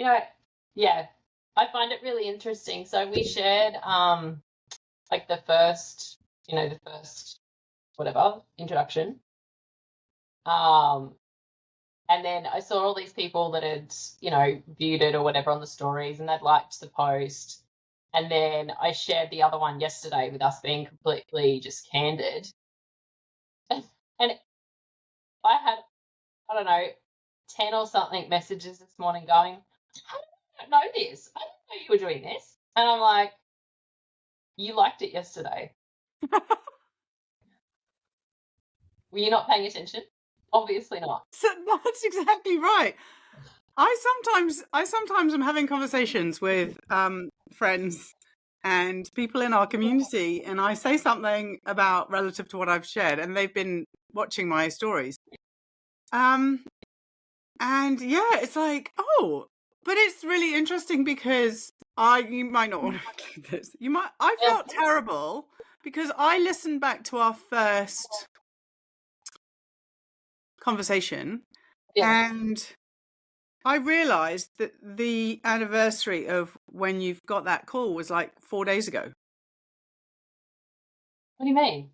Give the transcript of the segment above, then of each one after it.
You know, yeah, I find it really interesting. So we shared like the first, the first whatever introduction. And then I saw all these people that had, viewed it or whatever on the stories and they'd liked the post. And then I shared the other one yesterday with us being completely just candid. And I had, I don't know, 10 or something messages this morning going, I don't know this. I didn't know you were doing this. And I'm like, you liked it yesterday. Were you not paying attention? Obviously not. So that's exactly right. I sometimes am having conversations with friends and people in our community, and I say something about relative to what I've shared, and they've been watching my stories. And yeah, it's like, oh, but it's really interesting because you might not want to do this. I felt terrible because I listened back to our first conversation and I realized that the anniversary of when you've got that call was like 4 days ago. What do you mean?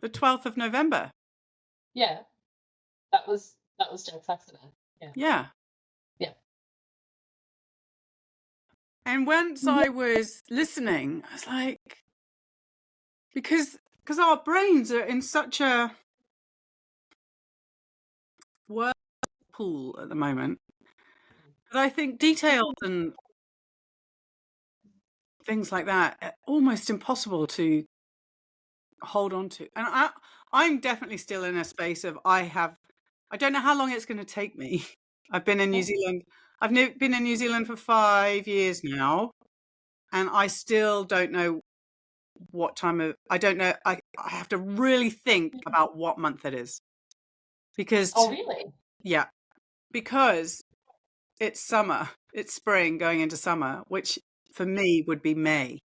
The 12th of November. Yeah. That was Jack's accident. Yeah. Yeah. Yeah. And once I was listening, I was like, because our brains are in such a whirlpool at the moment that I think details and things like that are almost impossible to hold on to. And I'm definitely still in a space of I don't know how long it's going to take me. I've been in New Zealand. I've been in New Zealand for 5 years now, and I still don't know what time of. I don't know. I have to really think about what month it is, because really? Yeah, because it's summer. It's spring going into summer, which for me would be May.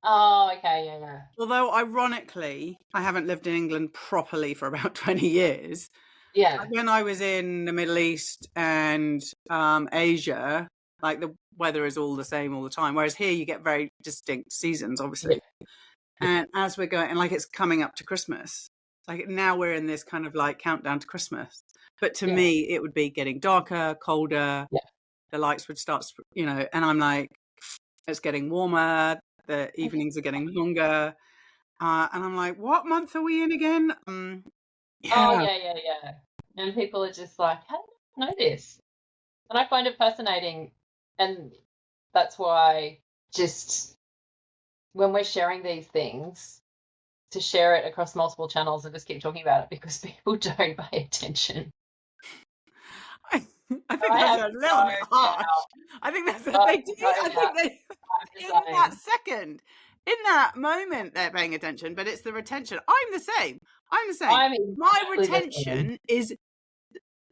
Oh, okay, yeah. Although ironically, I haven't lived in England properly for about 20 years. Yeah. When I was in the Middle East and Asia, like the weather is all the same all the time. Whereas here you get very distinct seasons, obviously. And as we're going, and like it's coming up to Christmas, like now we're in this kind of like countdown to Christmas. But to me, it would be getting darker, colder. The lights would start, and I'm like, it's getting warmer. The evenings are getting longer. And I'm like, what month are we in again? Oh, yeah. And people are just like, how do I know this? And I find it fascinating. And that's why just when we're sharing these things, to share it across multiple channels and just keep talking about it because people don't pay attention. I think that's a little bit harsh. I think that's they do. I think they in that second, in that moment, they're paying attention, but it's the retention. I'm the same. My retention is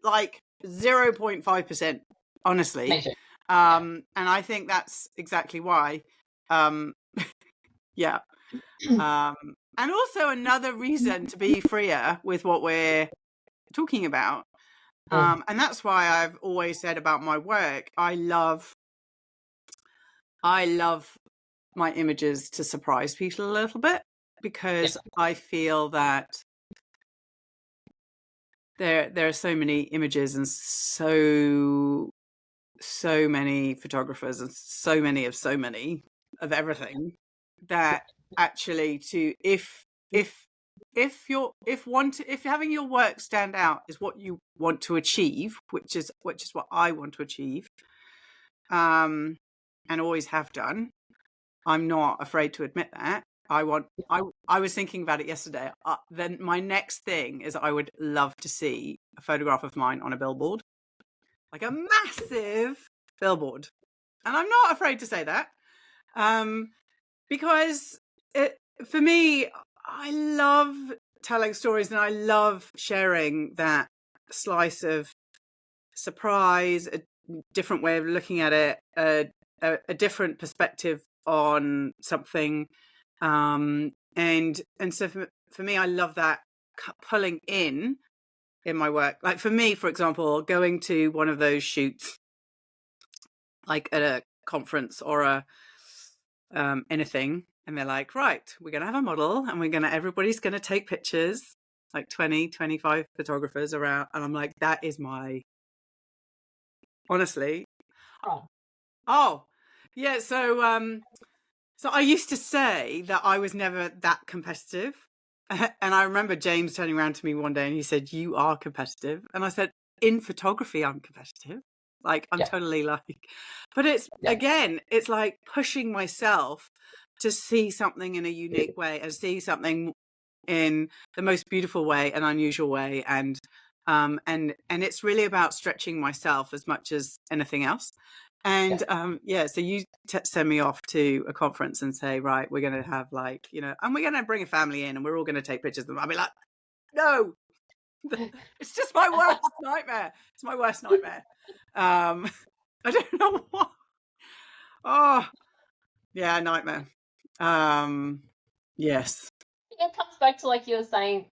like 0.5%, honestly. And I think that's exactly why. Yeah. And also another reason to be freer with what we're talking about. And that's why I've always said about my work, I love my images to surprise people a little bit, because I feel that there are so many images and so many photographers and so many of everything, that actually if having your work stand out is what you want to achieve, which is what I want to achieve, and always have done. I'm not afraid to admit that. I was thinking about it yesterday. Then my next thing is I would love to see a photograph of mine on a billboard, like a massive billboard. And I'm not afraid to say that, because for me, I love telling stories and I love sharing that slice of surprise, a different way of looking at it, a different perspective on something. And so for me, I love that pulling in my work. Like for me, for example, going to one of those shoots like at a conference or a anything, and they're like, right, we're going to have a model and everybody's going to take pictures, like 20, 25 photographers around. And I'm like, that is honestly. Oh, yeah. So I used to say that I was never that competitive. And I remember James turning around to me one day and he said, you are competitive. And I said, in photography, I'm competitive. Like, I'm totally like, but it's, again, it's like pushing myself to see something in a unique way and see something in the most beautiful way and unusual way. And it's really about stretching myself as much as anything else. And so you send me off to a conference and say, right, we're going to have like, and we're going to bring a family in and we're all going to take pictures of them. I'll be like, no, it's just my worst nightmare. It's my worst nightmare. I don't know what. Oh, yeah, nightmare. Yes. It comes back to, like you were saying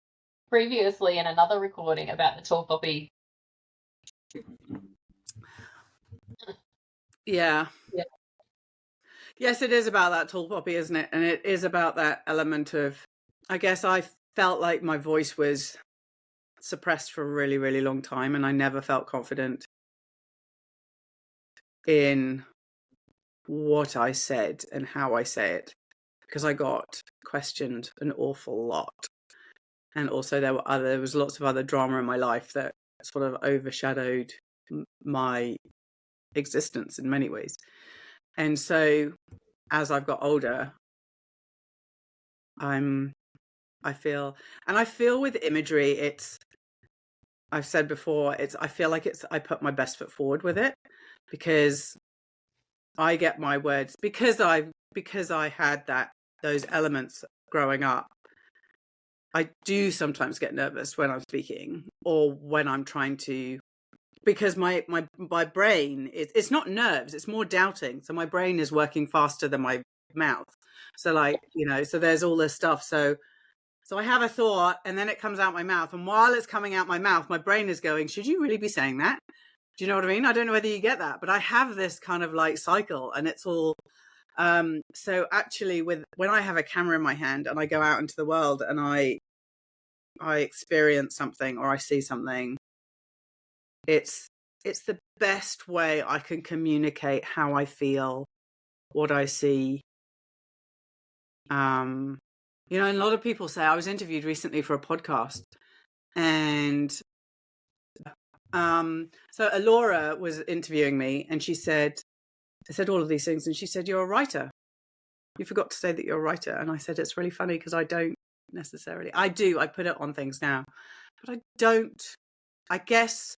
previously in another recording about the tall poppy. Yeah. Yes, it is about that tall poppy, isn't it? And it is about that element of, I guess I felt like my voice was suppressed for a really, really long time, and I never felt confident in what I said and how I say it, because I got questioned an awful lot. And also there was lots of other drama in my life that sort of overshadowed my existence in many ways. And so as I've got older, I feel with imagery, I've said before, I feel like I put my best foot forward with it, because I get my words, because I had those elements growing up. I do sometimes get nervous when I'm speaking or when I'm trying to, because my brain it's not nerves, it's more doubting. So my brain is working faster than my mouth. So like, so there's all this stuff. So I have a thought and then it comes out my mouth. And while it's coming out my mouth, my brain is going, should you really be saying that? Do you know what I mean? I don't know whether you get that, but I have this kind of like cycle, and it's all, so actually when I have a camera in my hand and I go out into the world and I experience something or I see something, it's the best way I can communicate how I feel, what I see. And a lot of people say, I was interviewed recently for a podcast, and so Alora was interviewing me, and I said all of these things, and she said, you're a writer. You forgot to say that you're a writer. And I said, it's really funny because I don't necessarily. I do. I put it on things now, but I don't. I guess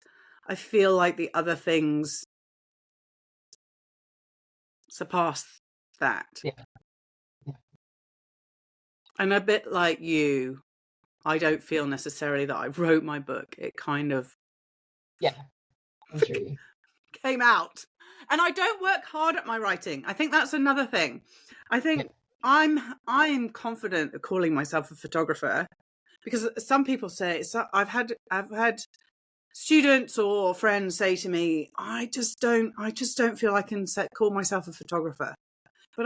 I feel like the other things surpass that. Yeah. And a bit like you, I don't feel necessarily that I wrote my book. It kind of came out. And I don't work hard at my writing. I think that's another thing. I think I'm confident of calling myself a photographer, because some people say, I've had students or friends say to me, I just don't feel I can call myself a photographer. But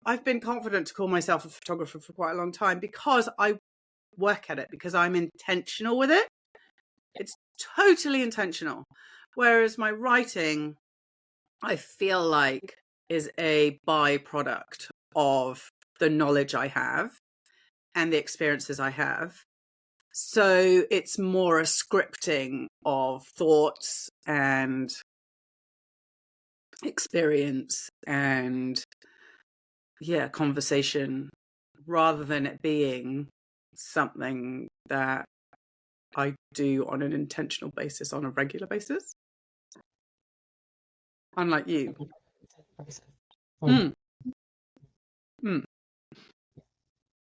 I've been confident to call myself a photographer for quite a long time, because I work at it, because I'm intentional with it. It's totally intentional. Whereas my writing, I feel like, is a byproduct of the knowledge I have and the experiences I have. So it's more a scripting of thoughts and experience and conversation, rather than it being something that I do on an intentional basis, on a regular basis. Unlike you.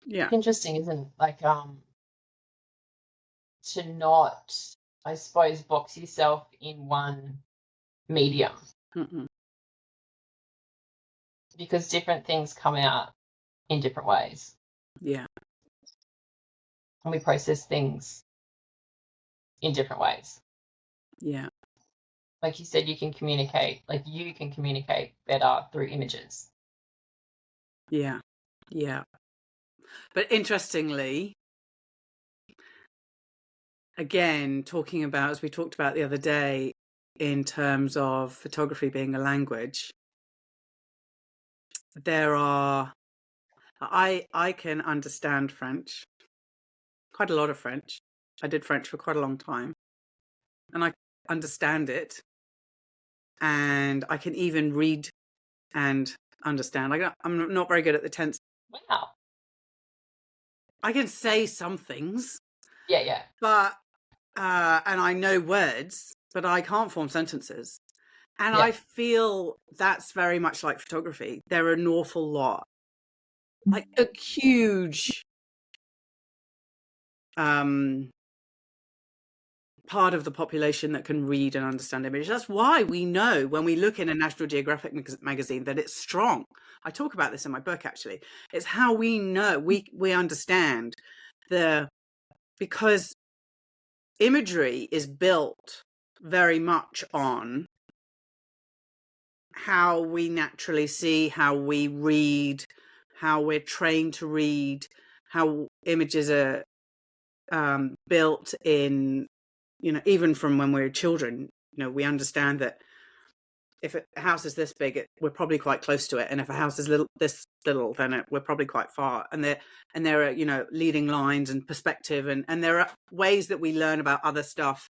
Yeah. It's interesting, isn't it? Like, to not, I suppose, box yourself in one medium. Because different things come out in different ways. Yeah. And we process things in different ways. Yeah. like you said, you can communicate better through images. Yeah. But interestingly, again, talking about, as we talked about the other day, in terms of photography being a language, I can understand French, quite a lot of French. I did French for quite a long time, and I understand it, and I can even read and understand. I'm not very good at the tense. Wow. I can say some things, Yeah. but and I know words, but I can't form sentences. And Yeah. I feel that's very much like photography. There are an awful lot, like a huge part of the population that can read and understand image. That's why we know when we look in a National Geographic magazine that it's strong. I talk about this in my book, actually. It's how we know, we understand because imagery is built very much on how we naturally see, how we read, how we're trained to read, how images are built in, even from when we're children. We understand that if a house is this big, we're probably quite close to it, and if a house is this little, then we're probably quite far. And there are leading lines and perspective, and there are ways that we learn about other stuff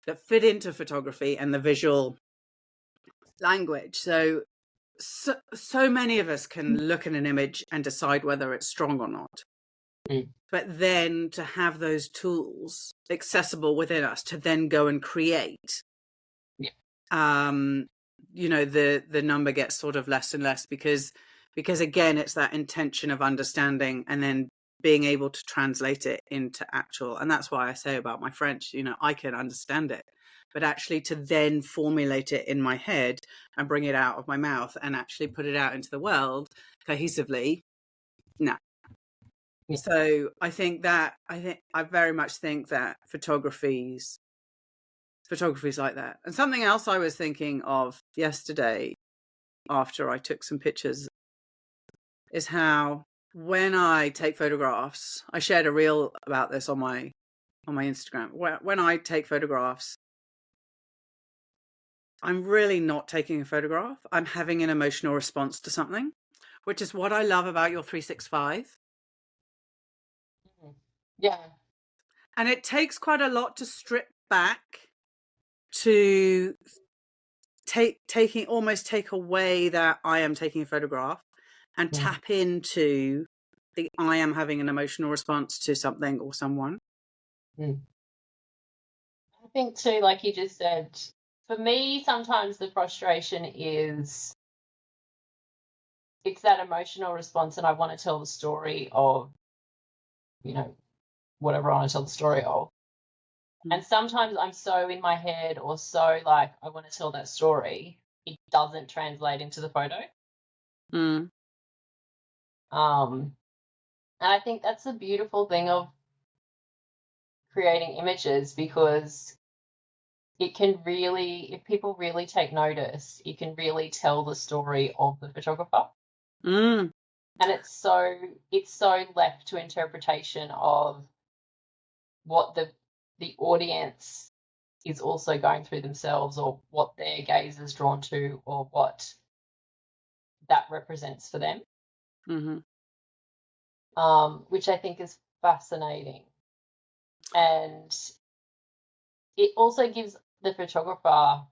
that fit into photography and the visual language. So many of us can look at an image and decide whether it's strong or not. But then to have those tools accessible within us to then go and create, the number gets sort of less and less because again, it's that intention of understanding and then being able to translate it into actual. And that's why I say about my French, I can understand it, but actually to then formulate it in my head and bring it out of my mouth and actually put it out into the world cohesively, no. Yeah. So I very much think that photography's like that. And something else I was thinking of yesterday after I took some pictures is how when I take photographs, I shared a reel about this on my Instagram. When I take photographs, I'm really not taking a photograph. I'm having an emotional response to something, which is what I love about your 365. Yeah. And it takes quite a lot to strip back to take away that I am taking a photograph and tap into the I am having an emotional response to something or someone. I think too, like you just said, for me, sometimes the frustration is it's that emotional response, and I want to tell the story of, whatever I want to tell the story of. And sometimes I'm so in my head or so like I want to tell that story, it doesn't translate into the photo. And I think that's the beautiful thing of creating images, because it can really, if people really take notice, it can really tell the story of the photographer. And it's so left to interpretation of what the audience is also going through themselves, or what their gaze is drawn to, or what that represents for them. Which I think is fascinating. And it also gives the photographer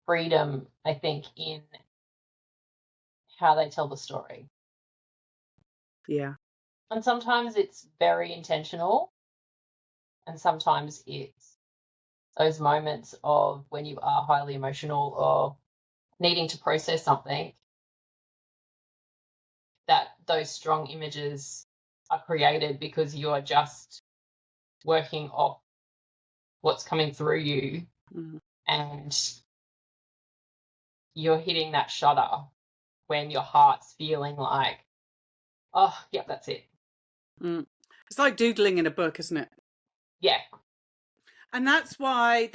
freedom, I think, in how they tell the story. Yeah. And sometimes it's very intentional, and sometimes it's those moments of when you are highly emotional or needing to process something, that those strong images are created because you are just working off what's coming through you, and you're hitting that shutter when your heart's feeling like, oh, yeah, that's it. It's like doodling in a book, isn't it? Yeah. And that's why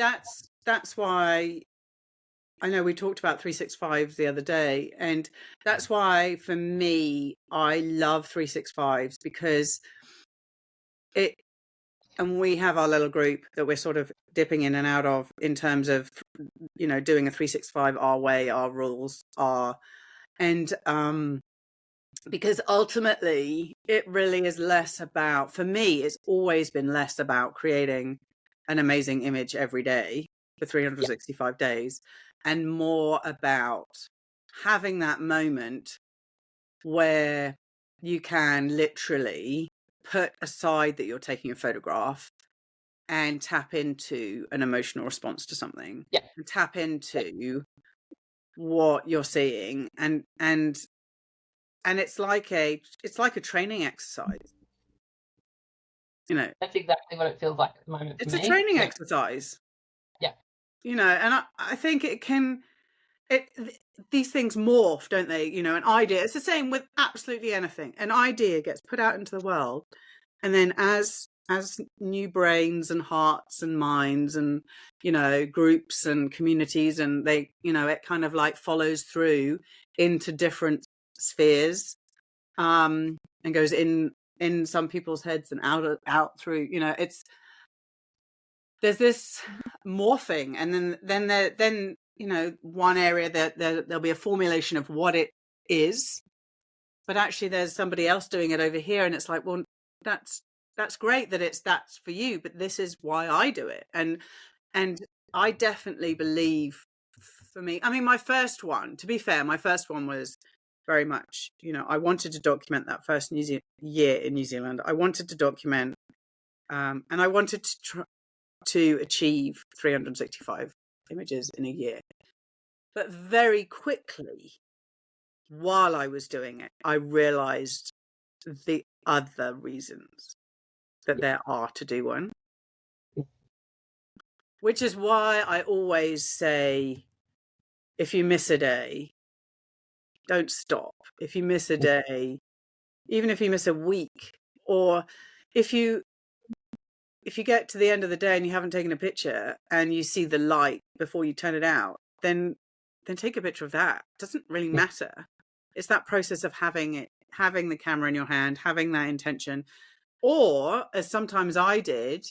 I know we talked about 365s the other day, and that's why for me I love 365s, because it, and we have our little group that we're sort of dipping in and out of in terms of, you know, doing a 365 our way, our rules are, and because ultimately it really is less about, for me it's always been less about creating an amazing image every day for 365 days, and more about having that moment where you can literally put aside that you're taking a photograph and tap into an emotional response to something, Yeah. and tap into what you're seeing, and it's like a training exercise, you know. That's exactly what it feels like at the moment for It's a me. training Yeah. exercise, Yeah. you know, and I think it can, these things morph, don't they? You know, an idea, it's the same with absolutely anything. An idea gets put out into the world, and then as new brains and hearts and minds and, you know, groups and communities, and they, you know, it kind of like follows through into different spheres, and goes in some people's heads and out through, you know, it's, there's this morphing, and then you know, one area that there'll be a formulation of what it is, but actually there's somebody else doing it over here, and it's like, well, that's great that that's for you, but this is why I do it. And I definitely believe, for me, I mean, my first one, to be fair, my first one was very much, you know, I wanted to document that first year in New Zealand. I wanted to document, and I wanted to achieve 365 images in a year. But very quickly, while I was doing it, I realized the other reasons that there are to do one, which is why I always say, if you miss a day, don't stop. If you miss a day, even if you miss a week, or if you get to the end of the day and you haven't taken a picture and you see the light before you turn it out, then take a picture of that. It doesn't really matter. It's that process of having the camera in your hand, having that intention. Or, as sometimes I did,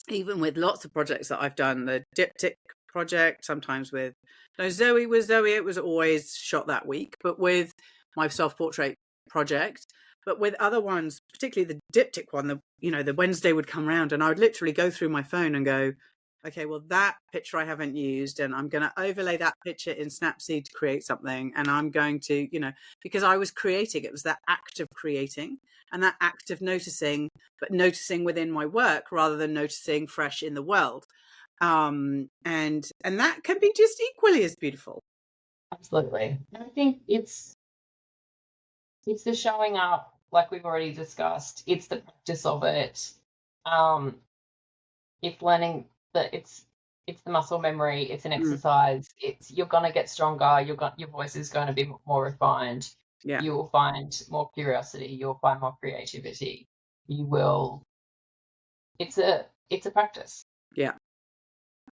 even with lots of projects that I've done, the diptych project, sometimes with, no, Zoe, it was always shot that week, but with my self-portrait project, but with other ones, particularly the diptych one, the Wednesday would come around and I would literally go through my phone and go, okay, well, that picture I haven't used, and I'm going to overlay that picture in Snapseed to create something. And I'm going to, because I was creating, it was that act of creating and that act of noticing, but noticing within my work rather than noticing fresh in the world. And that can be just equally as beautiful. Absolutely. And I think it's the showing up, like we've already discussed. It's the practice of it. It's learning that it's the muscle memory. It's an exercise. You're gonna get stronger. Your voice is going to be more refined. Yeah. You will find more curiosity. You'll find more creativity. You will. It's a practice. Yeah.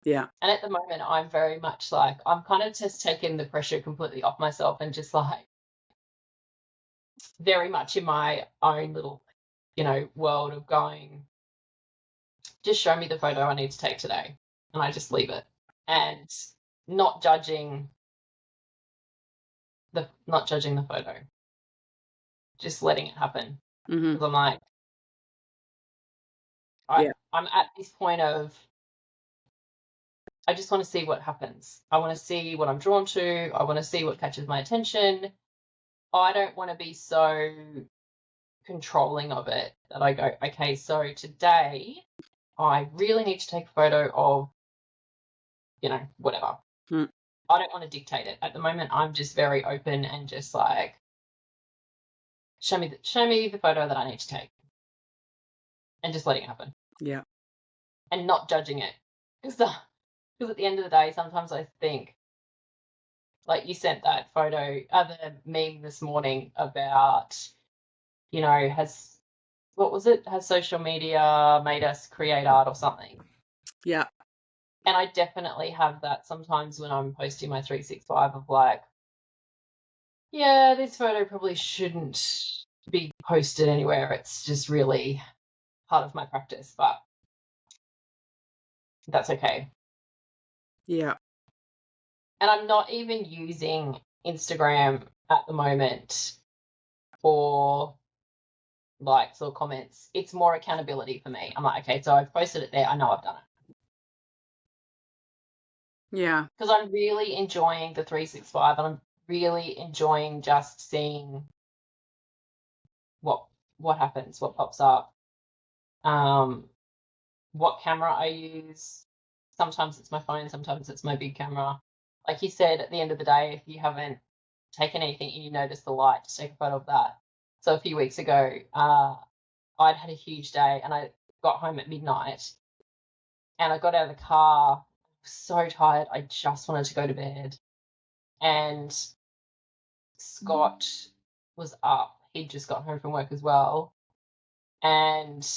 Yeah. And at the moment, I'm very much like, I'm kind of just taking the pressure completely off myself and just like very much in my own little, world of going, just show me the photo I need to take today. And I just leave it, and not judging the photo, just letting it happen. Because I'm like, I'm at this point of, I just want to see what happens. I want to see what I'm drawn to. I want to see what catches my attention. I don't want to be so controlling of it that I go, okay, so today I really need to take a photo of, whatever. I don't want to dictate it. At the moment, I'm just very open and just like, show me the photo that I need to take, and just letting it happen. Yeah. And not judging it. Because at the end of the day, sometimes I think, like you sent that photo, the meme this morning about, has social media made us create art or something? Yeah. And I definitely have that sometimes when I'm posting my 365 of like, yeah, this photo probably shouldn't be posted anywhere. It's just really part of my practice, but that's okay. Yeah. And I'm not even using Instagram at the moment for likes or comments. It's more accountability for me. I'm like, okay, so I've posted it there. I know I've done it. Yeah. Because I'm really enjoying the 365 and I'm really enjoying just seeing what happens, what pops up, what camera I use. Sometimes it's my phone, sometimes it's my big camera. Like you said, at the end of the day, if you haven't taken anything and you notice the light, just take a photo of that. So a few weeks ago, I'd had a huge day and I got home at midnight and I got out of the car so tired. I just wanted to go to bed. And Scott was up. He'd just got home from work as well. And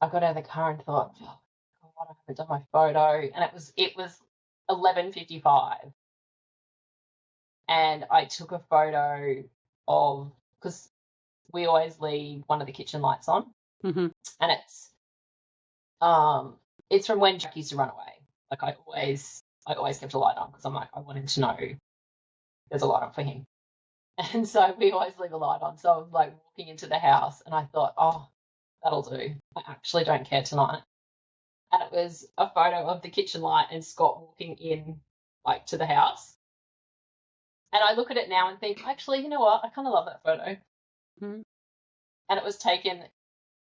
I got out of the car and thought, oh, God, I haven't done my photo. And it was 11:55. And I took a photo of, because we always leave one of the kitchen lights on. Mm-hmm. And it's from when Jack used to run away. Like I always kept a light on because I'm like, I wanted to know there's a light on for him. And so we always leave a light on. So I was like walking into the house and I thought, oh, that'll do. I actually don't care tonight. And it was a photo of the kitchen light and Scott walking in like to the house. And I look at it now and think, actually, you know what? I kind of love that photo. Mm-hmm. And it was taken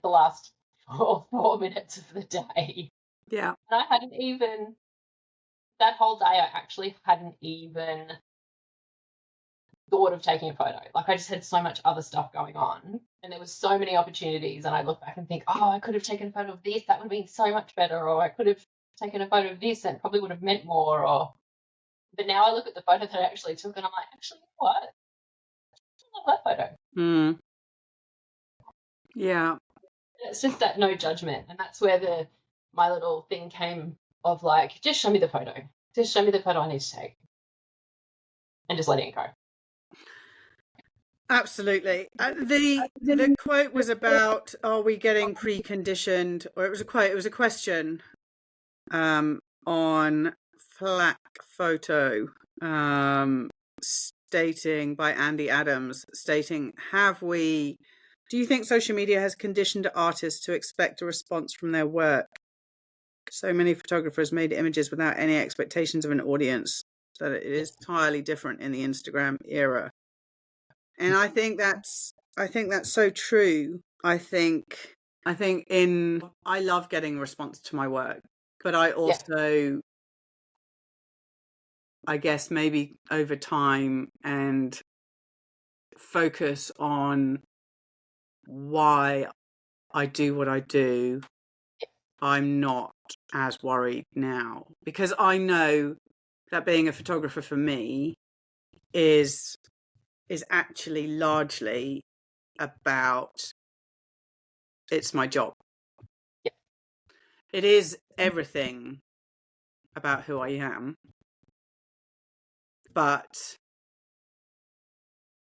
the last 4 minutes of the day. Yeah. And I hadn't even, that whole day, I actually hadn't even thought of taking a photo. Like I just had so much other stuff going on and there was so many opportunities and I look back and think, oh, I could have taken a photo of this, that would have been so much better, or I could have taken a photo of this and it probably would have meant more, or but now I look at the photo that I actually took and I'm like, actually, you know what? I love that photo. Mm. Yeah. And it's just that no judgment. And that's where my little thing came of like, just show me the photo. Just show me the photo I need to take. And just letting it go. Absolutely. The quote was about, are we getting preconditioned, or it was a quote, it was a question on Flack Photo, stating, by Andy Adams, stating, do you think social media has conditioned artists to expect a response from their work? So many photographers made images without any expectations of an audience, so that it is entirely different in the Instagram era. And I think that's so true. I love getting a response to my work, but I also, I guess maybe over time and focus on why I do what I do, I'm not as worried now, because I know that being a photographer for me is actually largely about, it's my job. It is everything about who I am, but,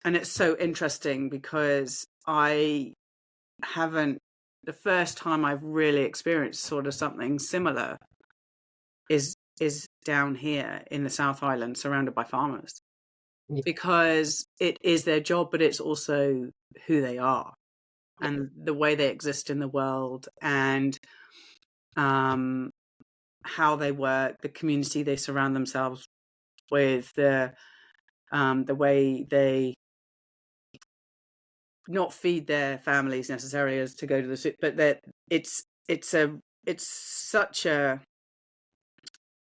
and it's so interesting because the first time I've really experienced sort of something similar is down here in the South Island, surrounded by farmers, because it is their job, but it's also who they are and the way they exist in the world, and how they work, the community they surround themselves with, the way they not feed their families necessarily as to go to the soup, but that it's such a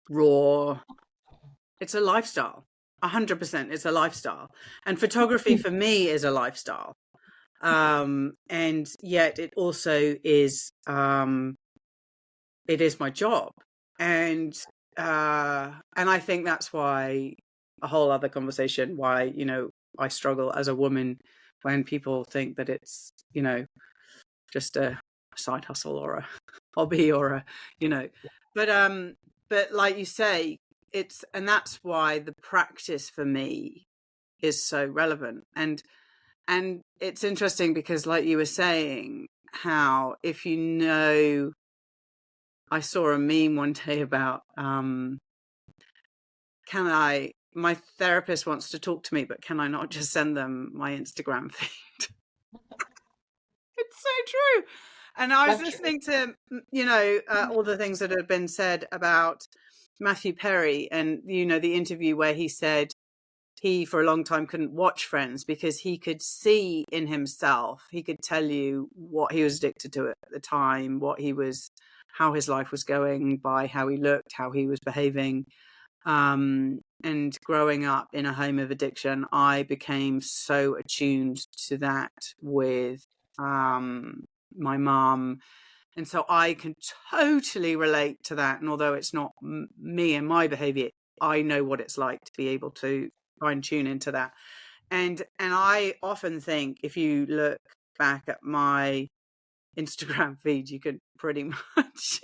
raw, it's a lifestyle. 100%, it's a lifestyle, and photography for me is a lifestyle, and yet it also is, it is my job, and I think that's why a whole other conversation, why I struggle as a woman when people think that it's just a side hustle or a hobby or a, you know, but like you say, and that's why the practice for me is so relevant. And it's interesting because, like you were saying, how if you know, I saw a meme one day about my therapist wants to talk to me, but can I not just send them my Instagram feed? It's so true. And I was listening to, you know, all the things that have been said about Matthew Perry, and, you know, the interview where he said he for a long time couldn't watch Friends because he could see in himself, he could tell you what he was addicted to at the time, how his life was going by how he looked, how he was behaving. And growing up in a home of addiction, I became so attuned to that with my mom. And so I can totally relate to that. And although it's not me and my behavior, I know what it's like to be able to fine tune into that. And I often think if you look back at my Instagram feed, you can pretty much,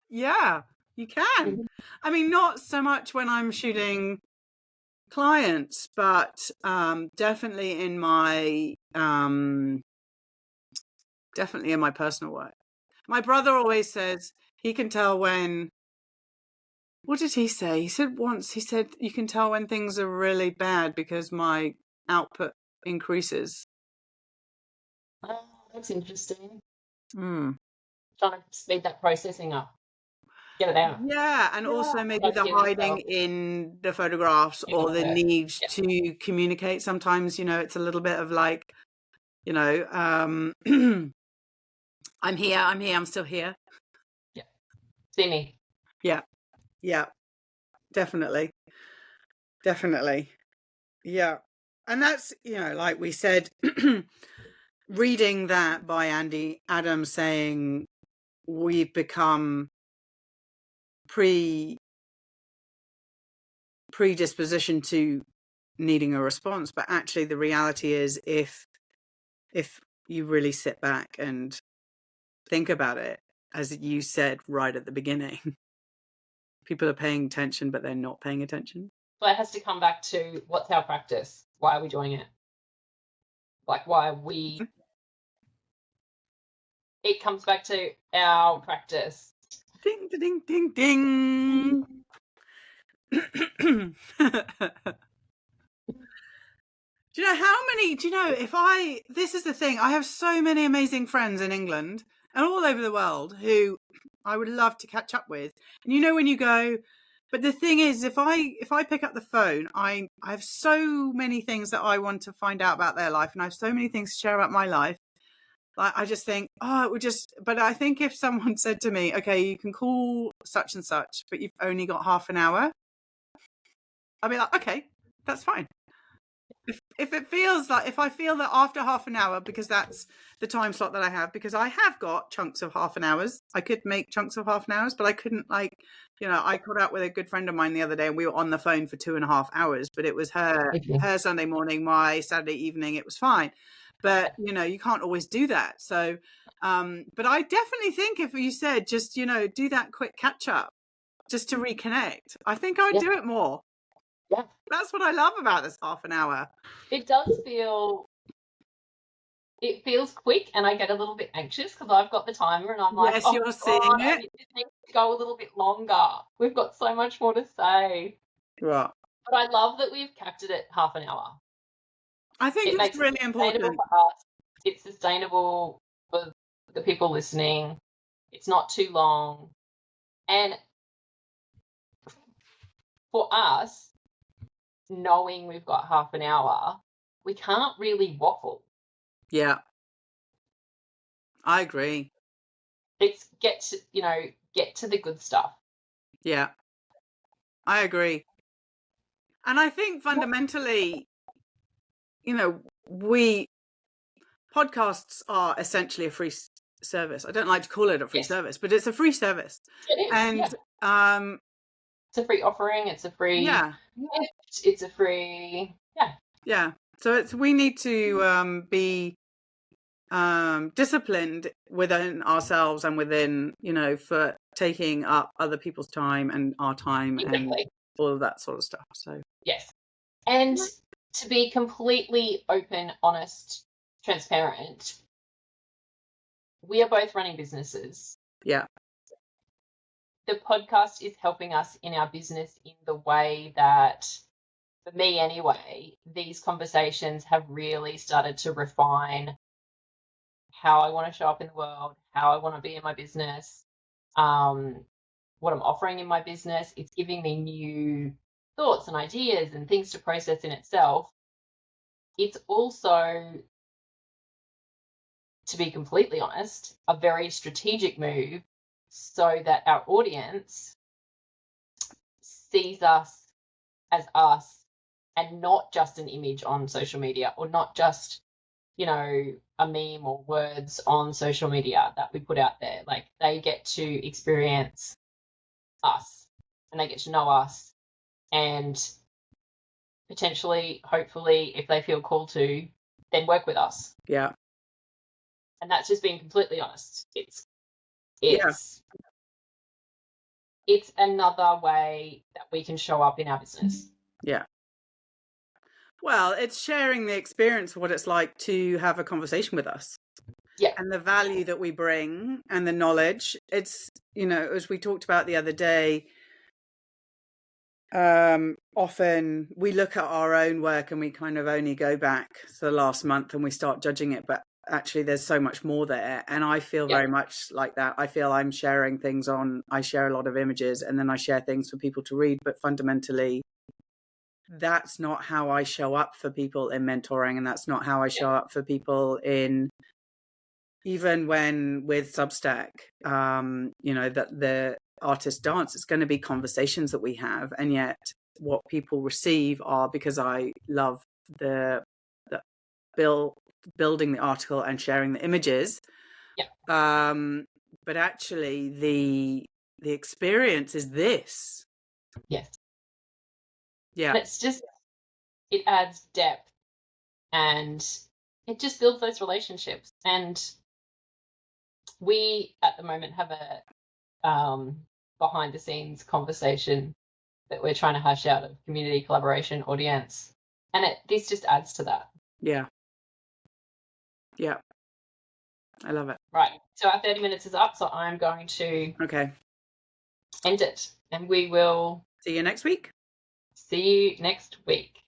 yeah, you can. I mean, not so much when I'm shooting clients, but definitely in my personal work. My brother always says he can tell when, what did he say? He said once, you can tell when things are really bad because my output increases. Oh, that's interesting. Mm. Trying to speed that processing up. Get it out. Yeah, and also maybe the hiding in the photographs or the need to communicate. Sometimes, you know, it's a little bit of like, you know, I'm here, I'm still here. Yeah. See me. Yeah. Yeah. Definitely. Yeah. And that's, you know, like we said, reading that by Andy Adams saying we've become predisposition to needing a response, but actually the reality is if you really sit back and think about it, as you said right at the beginning, people are paying attention but they're not paying attention. So it has to come back to what's our practice? Why are we doing it? Like why are we? It comes back to our practice. Ding ding ding ding. Do you know this is the thing, I have so many amazing friends in England and all over the world who I would love to catch up with. And you know, when you go, but the thing is, if I pick up the phone, I have so many things that I want to find out about their life, and I have so many things to share about my life. Like, I just think, but I think if someone said to me, okay, you can call such and such, but you've only got half an hour, I'd be like, okay, that's fine. If I feel that after half an hour, because that's the time slot that I have, because I have got chunks of half an hours, I could make chunks of half an hours, but I couldn't, like, you know, I caught up with a good friend of mine the other day and we were on the phone for 2.5 hours, but it was her Sunday morning, my Saturday evening, it was fine. But, you know, you can't always do that. So, but I definitely think if you said, just, you know, do that quick catch up just to reconnect, I think I'd do it more. Yeah. That's what I love about this half an hour. It feels quick, and I get a little bit anxious because I've got the timer and I'm like, yes, you're seeing it. It needs to go a little bit longer. We've got so much more to say. Right. But I love that we've capped it at half an hour. I think it's really important. For us. It's sustainable for the people listening. It's not too long. And for us, knowing we've got half an hour, we can't really waffle. Yeah. I agree. It's get to the good stuff. Yeah. I agree. And I think fundamentally, you know, podcasts are essentially a free service. I don't like to call it a free service, but it's a free service. It is, and it's a free offering, it's a free gift, it's a free yeah. So we need to be disciplined within ourselves and within, for taking up other people's time and our time and Exactly. all of that sort of stuff. So Yes. And to be completely open, honest, transparent, we are both running businesses. yeah, The podcast is helping us in our business in the way that, for me anyway, these conversations have really started to refine how I want to show up in the world, how I want to be in my business, what I'm offering in my business. It's giving me new thoughts and ideas and things to process in itself. It's also, to be completely honest, a very strategic move so that our audience sees us as us and not just an image on social media, or not just, a meme or words on social media that we put out there. Like, they get to experience us and they get to know us, and potentially, hopefully, if they feel called to, then work with us. yeah, And that's just being completely honest. It's yeah, it's another way that we can show up in our business. yeah. Well, it's sharing the experience of what it's like to have a conversation with us. Yeah. And the value that we bring and the knowledge. It's, as we talked about the other day, often we look at our own work and we kind of only go back to the last month and we start judging it. But actually, there's so much more there. And I feel very much like that. I feel I'm sharing things I share a lot of images and then I share things for people to read. But fundamentally, that's not how I show up for people in mentoring, and that's not how I show up for people in, even when with Substack, that the artist dance, it's going to be conversations that we have, and yet what people receive are, because I love the building the article and sharing the images, but actually the experience is this. Yes. Yeah. It adds depth and it just builds those relationships. And we at the moment have a behind the scenes conversation that we're trying to hash out of community collaboration audience. And this just adds to that. Yeah. Yeah. I love it. Right. So our 30 minutes is up. So I'm going to end it. And we will see you next week. See you next week.